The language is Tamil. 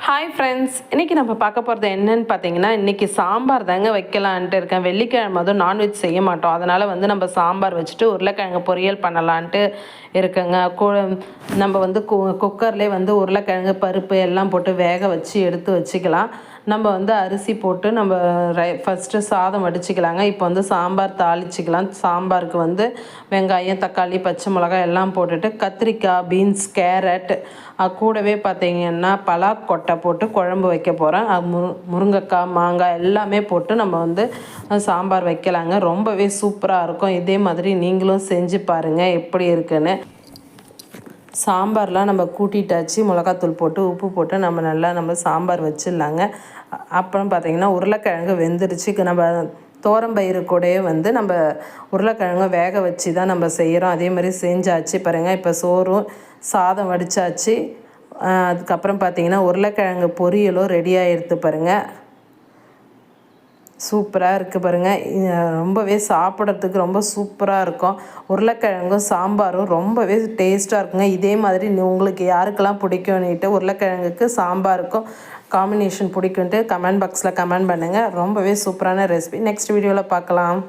ஹாய் ஃப்ரெண்ட்ஸ், இன்றைக்கி நம்ம பார்க்க போகிறது என்னன்னு பார்த்தீங்கன்னா, இன்றைக்கி சாம்பார் தாங்க வைக்கலான்ட்டு இருக்கேன். வெள்ளிக்கிழமை அதுவும் நான்வெஜ் செய்ய மாட்டோம். அதனால் வந்து நம்ம சாம்பார் வச்சுட்டு உருளைக்கிழங்கு பொரியல் பண்ணலான்ட்டு இருக்குங்க. நம்ம வந்து குக்கர்லேயே வந்து உருளைக்கிழங்கு பருப்பு எல்லாம் போட்டு வேக வச்சு எடுத்து வச்சுக்கலாம். நம்ம வந்து அரிசி போட்டு நம்ம ஃபஸ்ட்டு சாதம் வடிச்சிக்கலாங்க. இப்போ வந்து சாம்பார் தாளிச்சிக்கலாம். சாம்பாருக்கு வந்து வெங்காயம், தக்காளி, பச்சை மிளகாய் எல்லாம் போட்டுட்டு கத்திரிக்காய், பீன்ஸ், கேரட் கூடவே பார்த்திங்கன்னா பலாக்கொட்டை போட்டு குழம்பு வைக்க போகிறேன். முருங்கைக்காய், மாங்காய் எல்லாமே போட்டு நம்ம வந்து சாம்பார் வைக்கலாங்க. ரொம்பவே சூப்பராக இருக்கும். இதே மாதிரி நீங்களும் செஞ்சு பாருங்கள் எப்படி இருக்குன்னு. சாம்பார்லாம் நம்ம கூட்டிட்டாச்சு. மிளகாத்தூள் போட்டு உப்பு போட்டு நம்ம சாம்பார் வச்சிடலாங்க. அப்புறம் பார்த்திங்கன்னா உருளைக்கிழங்கு வெந்துருச்சு. நம்ம தோரம்பயிறு கூடயே வந்து நம்ம உருளைக்கிழங்கு வேக வச்சு தான் நம்ம செய்கிறோம். அதே மாதிரி செஞ்சாச்சு பாருங்கள். இப்போ சோறும் சாதம் வடித்தாச்சு. அதுக்கப்புறம் பார்த்திங்கன்னா உருளைக்கிழங்கு பொரியலும் ரெடி ஆகிடுது பாருங்கள். சூப்பராக இருக்குது பாருங்கள். ரொம்பவே சாப்பிட்றதுக்கு ரொம்ப சூப்பராக இருக்கும். உருளைக்கிழங்கும் சாம்பாரும் ரொம்பவே டேஸ்ட்டாக இருக்குங்க. இதே மாதிரி உங்களுக்கு யாருக்கெல்லாம் பிடிக்கும்னுட்டு உருளைக்கிழங்குக்கு சாம்பாருக்கும் காம்பினேஷன் பிடிக்குன்ட்டு கமெண்ட் பாக்ஸில் கமெண்ட் பண்ணுங்கள். ரொம்பவே சூப்பரான ரெசிபி. நெக்ஸ்ட் வீடியோவில் பார்க்கலாம்.